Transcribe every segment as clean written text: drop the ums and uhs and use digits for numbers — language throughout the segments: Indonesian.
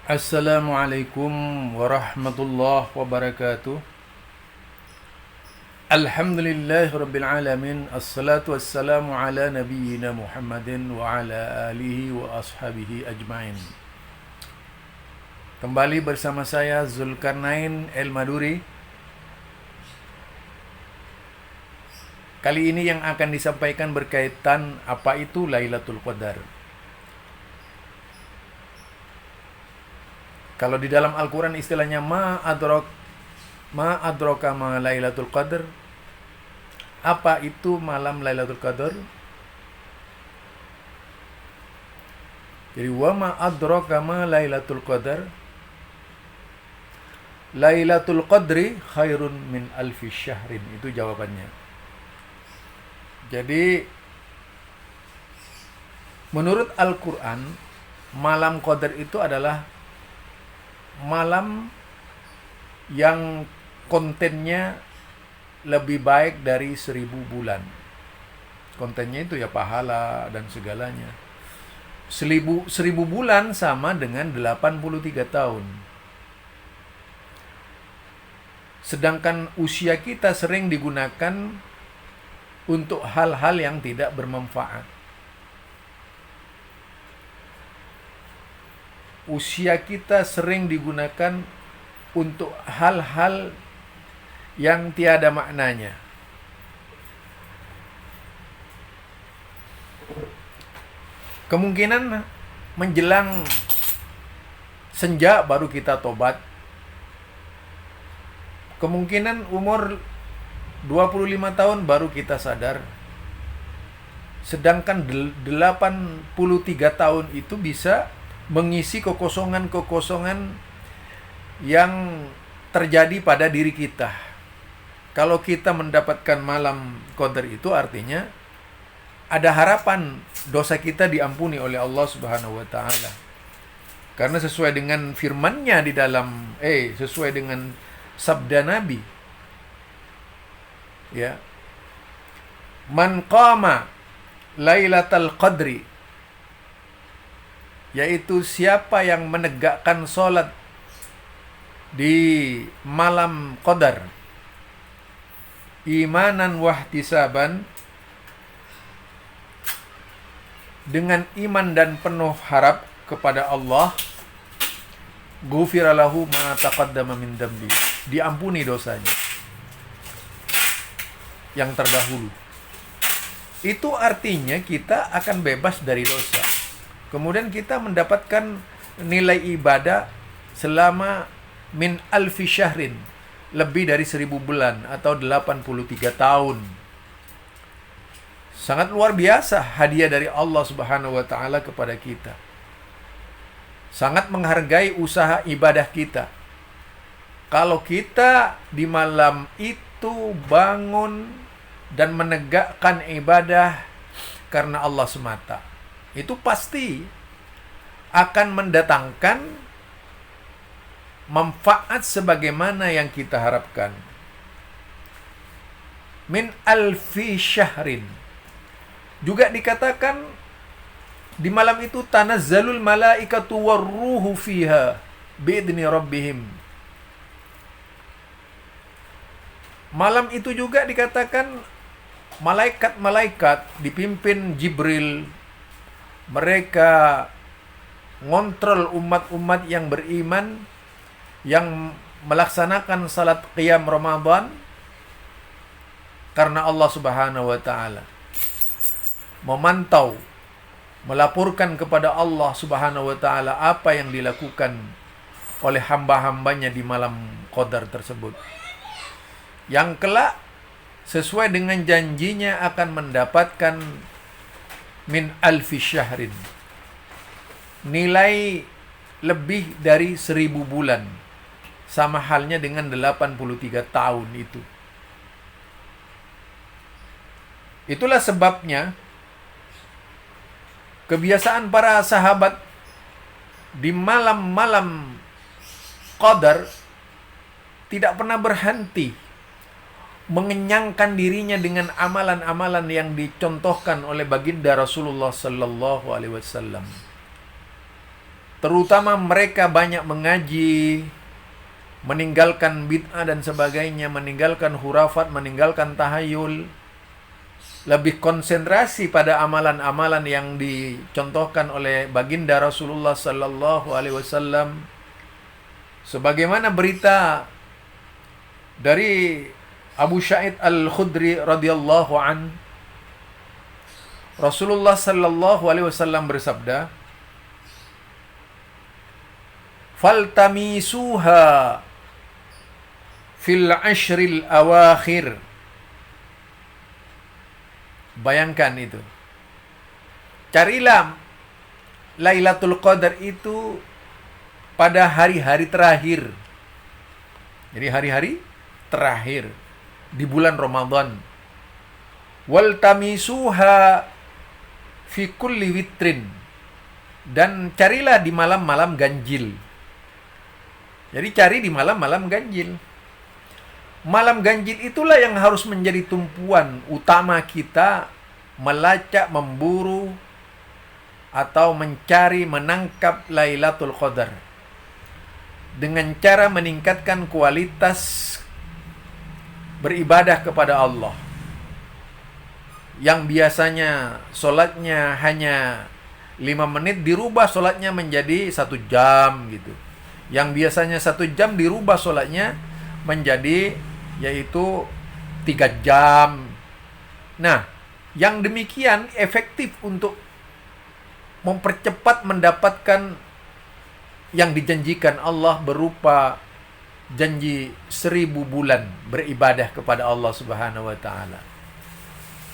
Assalamualaikum warahmatullahi wabarakatuh. Alhamdulillahirabbil alamin. Assalatu wassalamu ala nabiyyina Muhammadin wa ala alihi wa ashabihi ajmain. Kembali bersama saya Zulkarnain El Maduri. Kali ini yang akan disampaikan berkaitan apa itu Lailatul Qadar. Kalau di dalam Al-Quran istilahnya ma adraka ma Lailatul Qadar. Apa itu malam Lailatul Qadar? Jadi wa ma adraka ma Lailatul Qadar. Lailatul Qadri khairun min alfi syahrin. Itu jawabannya. Jadi menurut Al-Quran, malam Qadar itu adalah malam yang kontennya lebih baik dari 1000 bulan. Kontennya itu ya pahala dan segalanya. 1000 bulan sama dengan 83 tahun. Sedangkan usia kita sering digunakan untuk hal-hal yang tidak bermanfaat. Usia kita sering digunakan untuk hal-hal yang tiada maknanya. Kemungkinan menjelang senja baru kita tobat. Kemungkinan umur 25 tahun baru kita sadar. Sedangkan 83 tahun itu bisa mengisi kekosongan-kekosongan yang terjadi pada diri kita. Kalau kita mendapatkan malam Qadar itu artinya ada harapan dosa kita diampuni oleh Allah Subhanahu wa taala. Karena sesuai dengan firman-Nya di dalam sesuai dengan sabda Nabi. Ya. Man qama Lailatul Qadri, yaitu siapa yang menegakkan sholat di malam Qadar, imanan wahtisaban, dengan iman dan penuh harap kepada Allah, ghufira lahu ma taqaddama min dambi, diampuni dosanya yang terdahulu. Itu artinya kita akan bebas dari dosa. Kemudian kita mendapatkan nilai ibadah selama min alfi syahrin, lebih dari 1000 bulan atau 83 tahun. Sangat luar biasa hadiah dari Allah Subhanahu wa taala kepada kita. Sangat menghargai usaha ibadah kita. Kalau kita di malam itu bangun dan menegakkan ibadah karena Allah semata, itu pasti akan mendatangkan manfaat sebagaimana yang kita harapkan. Min alfi syahrin. Juga dikatakan di malam itu tanazzalul malaikatu warruhu fiha biidni rabbihim. Malam itu juga dikatakan malaikat-malaikat dipimpin Jibril, mereka ngontrol umat-umat yang beriman yang melaksanakan salat qiyam Ramadan karena Allah Subhanahu wa taala. Memantau, melaporkan kepada Allah Subhanahu wa taala apa yang dilakukan oleh hamba-hambanya di malam Qadar tersebut. Yang kelak sesuai dengan janjinya akan mendapatkan min alfi syahrin, nilai lebih dari 1000 bulan, sama halnya dengan 83 tahun itu. Itulah sebabnya kebiasaan para sahabat di malam-malam Qadar tidak pernah berhenti mengenyangkan dirinya dengan amalan-amalan yang dicontohkan oleh baginda Rasulullah sallallahu alaihi wasallam. terutama mereka banyak mengaji, meninggalkan bid'ah dan sebagainya, meninggalkan hurafat, meninggalkan tahayul, lebih konsentrasi pada amalan-amalan yang dicontohkan oleh baginda Rasulullah sallallahu alaihi wasallam. Sebagaimana berita dari Abu Sa'id Al-Khudri radhiyallahu an, Rasulullah sallallahu alaihi wasallam bersabda, "Faltamisuha fil ashril awakhir." Bayangkan itu. Carilah Lailatul Qadar itu pada hari-hari terakhir. Jadi hari-hari terakhir di bulan Ramadan. Waltamisuha fi kulli witrin. Dan carilah di malam-malam ganjil. Jadi cari di malam-malam ganjil. Malam ganjil itulah yang harus menjadi tumpuan utama kita melacak, memburu, atau mencari, menangkap Lailatul Qadar. Dengan cara meningkatkan kualitas beribadah kepada Allah. Yang biasanya sholatnya hanya 5 menit, dirubah sholatnya menjadi 1 jam gitu. Yang biasanya 1 jam dirubah sholatnya menjadi yaitu 3 jam. Nah, yang demikian efektif untuk mempercepat mendapatkan yang dijanjikan Allah berupa janji 1000 bulan beribadah kepada Allah Subhanahu wa taala.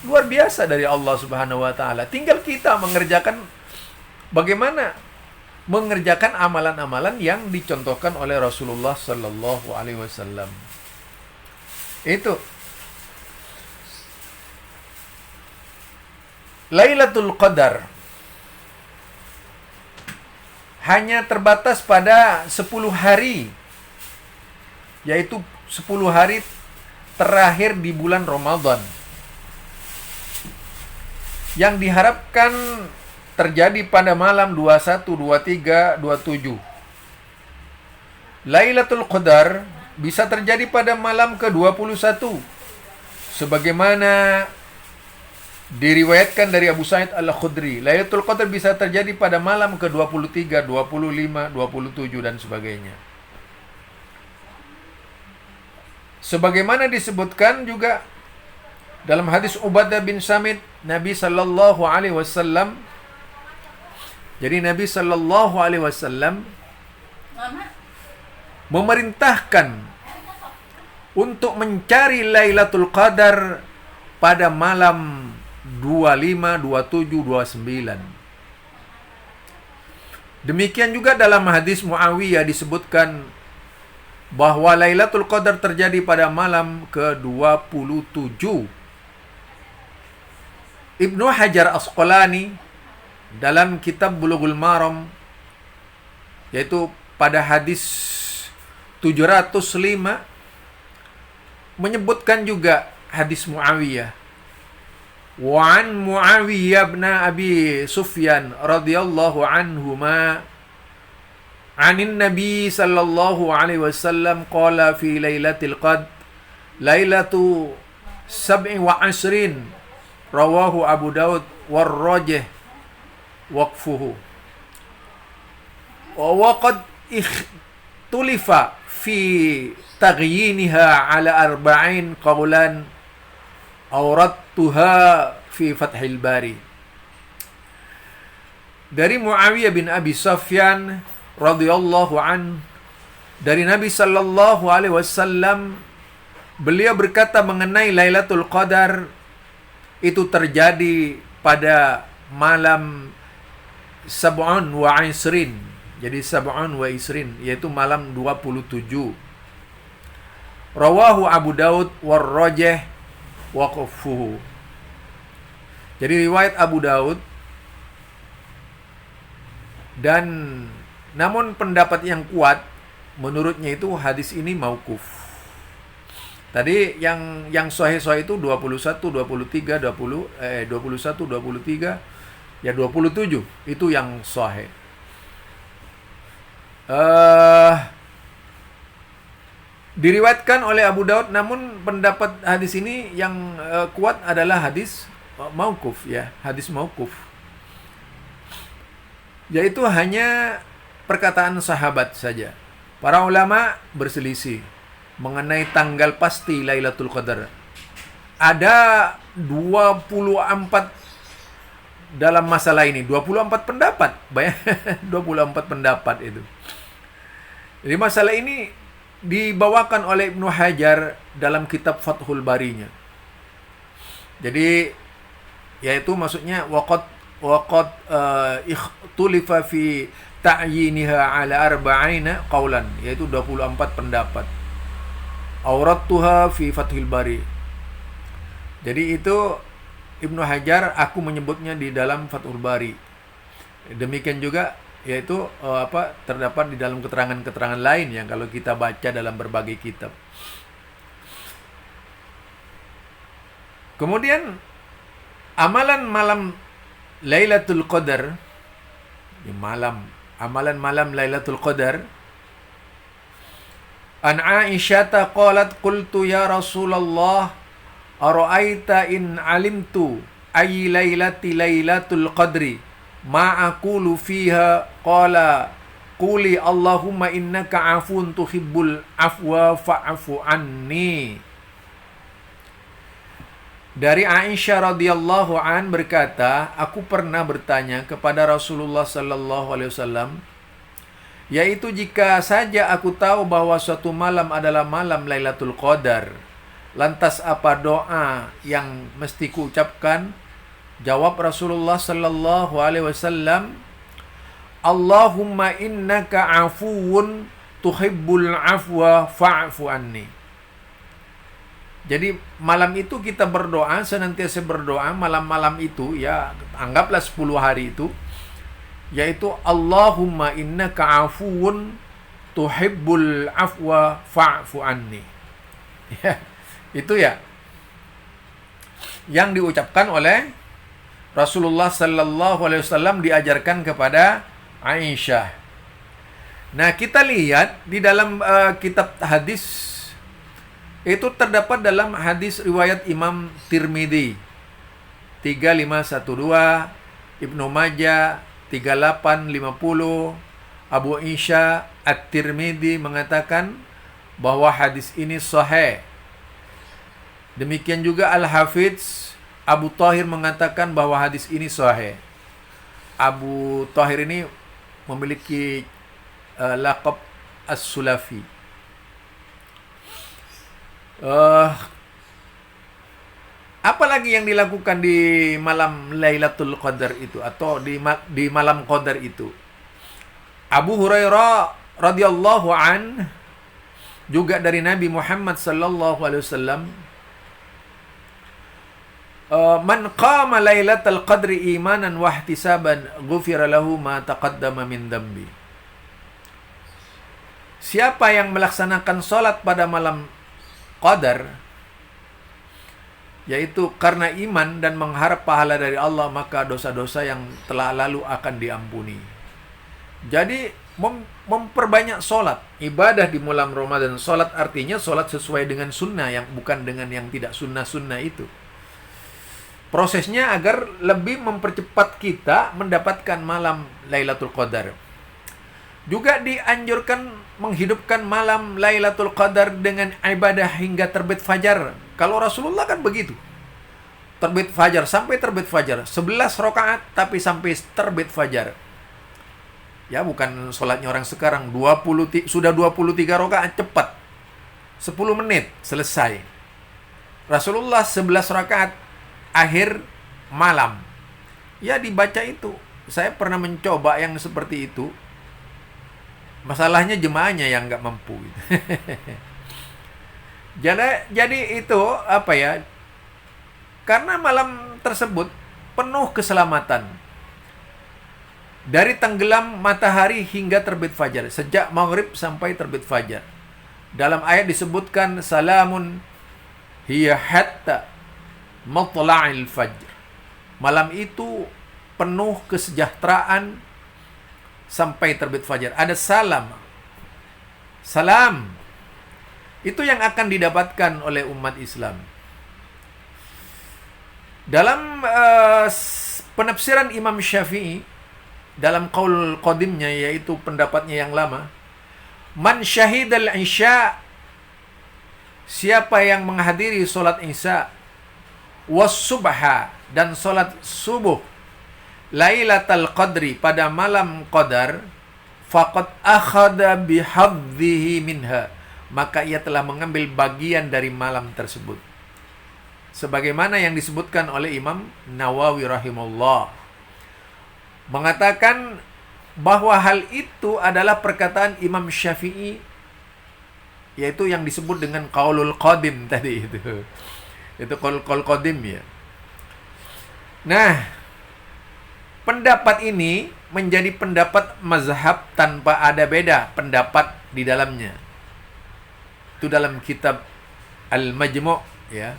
Luar biasa dari Allah Subhanahu wa taala. Tinggal kita bagaimana mengerjakan amalan-amalan yang dicontohkan oleh Rasulullah sallallahu alaihi wasallam. Itu Lailatul Qadar hanya terbatas pada 10 hari, yaitu 10 hari terakhir di bulan Ramadan, yang diharapkan terjadi pada malam 21, 23, 27. Lailatul Qadar bisa terjadi pada malam ke-21, sebagaimana diriwayatkan dari Abu Sa'id Al-Khudri. Lailatul Qadar bisa terjadi pada malam ke-23, 25, 27 dan sebagainya. Sebagaimana disebutkan juga dalam hadis Ubadah bin Samit, Nabi sallallahu alaihi wasallam, jadi Nabi sallallahu alaihi wasallam memerintahkan untuk mencari Lailatul Qadar pada malam 25, 27, 29. Demikian juga dalam hadis Muawiyah disebutkan bahwa Lailatul Qadar terjadi pada malam ke-27. Ibnu Hajar Asqalani dalam kitab Bulughul Maram, yaitu pada hadis 705, menyebutkan juga hadis Muawiyah. Wa an Muawiyah bin Abi Sufyan radhiyallahu anhuma anin Nabi sallallahu alaihi wasallam qala fi lailatul qadr lailatu 27 rawahu Abu Daud war rajih waqfuhu wa qad ikhtulifa fi taghyiniha ala 40 qawlan awrattuha fi Fathil Bari. Dari Muawiyah bin Abi Sufyan radhiyallahu an, dari Nabi sallallahu alaihi wasallam, beliau berkata mengenai Lailatul Qadar itu terjadi pada malam sab'un wa isrin. Jadi sab'un wa isrin, yaitu malam 27. Rawahu Abu Daud war rajih waqfuhu. Jadi riwayat Abu Daud, dan namun pendapat yang kuat menurutnya itu hadis ini mauquf. Tadi yang sahih-sahih itu 21, 23, 21, 23, ya 27 itu yang sahih. Eh, Diriwayatkan oleh Abu Daud, namun pendapat hadis ini yang kuat adalah hadis mauquf ya, hadis mauquf. Yaitu hanya perkataan sahabat saja. Para ulama berselisih mengenai tanggal pasti Lailatul Qadar. Ada 24 dalam masalah ini, 24 pendapat. Banyak 24 pendapat itu. Jadi masalah ini dibawakan oleh Ibnu Hajar dalam kitab Fathul Barinya. Jadi yaitu maksudnya waqad ikhtulifa fi ta'yiniha ala arba'ina qaulan, yaitu 24 pendapat. Aurattuha fi Fathul Bari. Jadi itu Ibnu Hajar, aku menyebutnya di dalam Fathul Bari. Demikian juga yaitu terdapat di dalam keterangan-keterangan lain yang kalau kita baca dalam berbagai kitab. Kemudian amalan malam Lailatul Qadar, amalan malam Lailatul Qadar, an Aisyah qalat qultu ya Rasulullah ara'aita in alimtu ay lailatul qadri ma aqulu fiha, qala quli Allahumma innaka afun tuhibbul afwa fa'fu anni. Dari Aisyah radhiyallahu an berkata, aku pernah bertanya kepada Rasulullah sallallahu alaihi wasallam, yaitu jika saja aku tahu bahwa suatu malam adalah malam Lailatul Qadar, lantas apa doa yang mesti kuucapkan? Jawab Rasulullah sallallahu alaihi wasallam, Allahumma innaka afuwun tuhibbul afwa fa'fu anni. Jadi malam itu kita berdoa, senantiasa berdoa malam-malam itu ya, anggaplah 10 hari itu, yaitu Allahumma innaka afuwun tuhibbul afwa fa'fu anni. Ya, itu ya yang diucapkan oleh Rasulullah sallallahu alaihi wasallam, diajarkan kepada Aisyah. Nah, kita lihat di dalam kitab hadis itu terdapat dalam hadis riwayat Imam Tirmidzi 3512, Ibnu Majah 3850, Abu Isya At-Tirmidzi mengatakan bahwa hadis ini sahih. Demikian juga Al-Hafidz Abu Thahir mengatakan bahwa hadis ini sahih. Abu Thahir ini memiliki laqab As-Sulafi. Apalagi yang dilakukan di malam Lailatul Qadar itu, atau di malam Qadar itu? Abu Hurairah radhiyallahu an juga dari Nabi Muhammad sallallahu alaihi wasallam, man qama lailatal qadri imanan wa ihtisaban ghufira lahu ma taqaddama min dambi. Siapa yang melaksanakan salat pada malam Qadar, yaitu karena iman dan mengharap pahala dari Allah, maka dosa-dosa yang telah lalu akan diampuni. Jadi memperbanyak salat, ibadah di malam Ramadan. Salat artinya salat sesuai dengan sunnah, yang bukan dengan yang tidak sunnah-sunnah itu. Prosesnya agar lebih mempercepat kita mendapatkan malam Lailatul Qadar. Juga dianjurkan menghidupkan malam Lailatul Qadar dengan ibadah hingga terbit fajar. Kalau Rasulullah kan begitu. Terbit fajar, sampai terbit fajar. 11 rakaat tapi sampai terbit fajar. Ya, bukan sholatnya orang sekarang. Sudah 23 rakaat cepat. 10 menit selesai. Rasulullah 11 rakaat akhir malam. Ya, dibaca itu. Saya pernah mencoba yang seperti itu. Masalahnya jemaahnya yang nggak mampu. Jadi itu apa ya? Karena malam tersebut penuh keselamatan. Dari tenggelam matahari hingga terbit fajar, sejak maghrib sampai terbit fajar. Dalam ayat disebutkan salamun hiya hatta matla'il fajr. Malam itu penuh kesejahteraan sampai terbit fajar. Ada salam. Salam. Itu yang akan didapatkan oleh umat Islam. Dalam penafsiran Imam Syafi'i, dalam qaul qadimnya, yaitu pendapatnya yang lama, man syahidal isya, siapa yang menghadiri solat isya, was subha, dan solat subuh, lailatul qadri, pada malam qadar, faqad akhadha bihadhihi minha, maka ia telah mengambil bagian dari malam tersebut. Sebagaimana yang disebutkan oleh Imam Nawawi rahimahullah, mengatakan bahwa hal itu adalah perkataan Imam Syafi'i, yaitu yang disebut dengan qaulul qadim tadi itu. Itu qaul qadim ya. Nah, pendapat ini menjadi pendapat mazhab tanpa ada beda pendapat di dalamnya. Itu dalam kitab Al-Majmu' ya.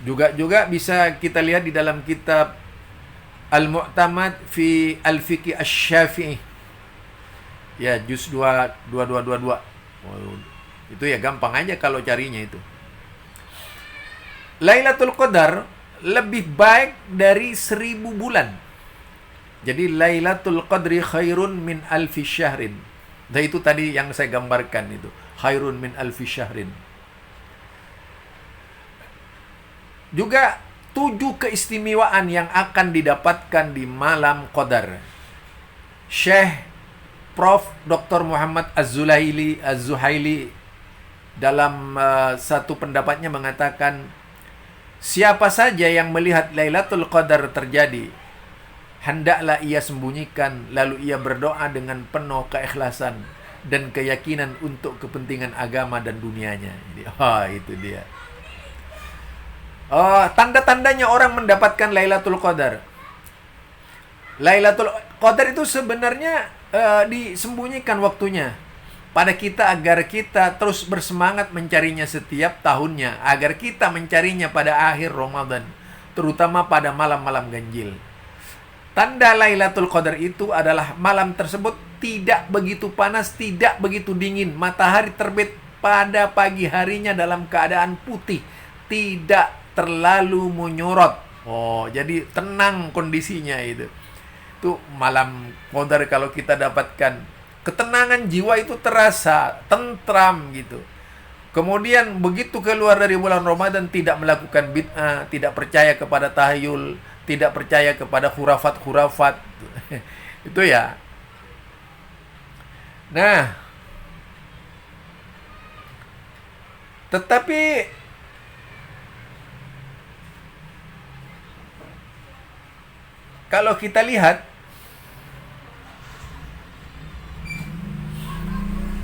Juga bisa kita lihat di dalam kitab Al-Mu'tamad fi Al-Fiqh Asy-Syafi'i. Ya, juz 2222. Itu ya gampang aja kalau carinya itu. Lailatul Qadar lebih baik dari 1000 bulan. Jadi Lailatul Qadri khairun min alfi syahrin. Nah, itu tadi yang saya gambarkan itu. Khairun min alfi syahrin. Juga 7 keistimewaan yang akan didapatkan di malam Qadar. Syekh Prof. Dr. Muhammad Az-Zuhaili dalam satu pendapatnya mengatakan, siapa saja yang melihat Lailatul Qadar terjadi, hendaklah ia sembunyikan, lalu ia berdoa dengan penuh keikhlasan dan keyakinan untuk kepentingan agama dan dunianya. Jadi, itu dia. Tanda-tandanya orang mendapatkan Lailatul Qadar. Lailatul Qadar itu sebenarnya disembunyikan waktunya pada kita agar kita terus bersemangat mencarinya setiap tahunnya, agar kita mencarinya pada akhir Ramadan, terutama pada malam-malam ganjil. Tanda Lailatul Qadar itu adalah malam tersebut tidak begitu panas, tidak begitu dingin. Matahari terbit pada pagi harinya dalam keadaan putih, tidak terlalu menyorot. Jadi tenang kondisinya itu. Itu malam Qadar kalau kita dapatkan, ketenangan jiwa itu terasa tentram gitu. Kemudian begitu keluar dari bulan Ramadan, tidak melakukan bid'ah, tidak percaya kepada tahayul, tidak percaya kepada khurafat-khurafat. Itu ya. Nah, tetapi kalau kita lihat,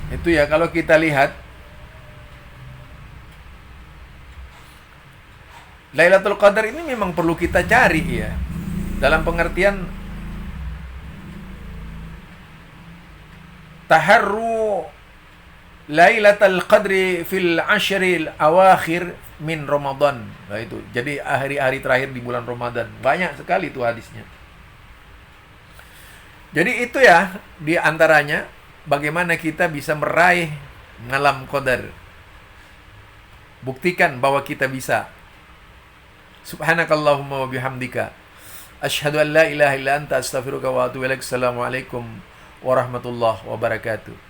itu ya, kalau kita lihat Lailatul Qadar ini memang perlu kita cari ya. Dalam pengertian taharru Lailatul Qadri fil ashril awakhir min Ramadan. Nah, itu. Jadi hari-hari terakhir di bulan Ramadan. Banyak sekali itu hadisnya. Jadi itu ya di antaranya bagaimana kita bisa meraih malam Qadar. Buktikan bahwa kita bisa. Subhanakallahumma wa bihamdika asyhadu an la ilaha illa anta astaghfiruka wa atubu ilaik. Assalamualaikum warahmatullahi wabarakatuh.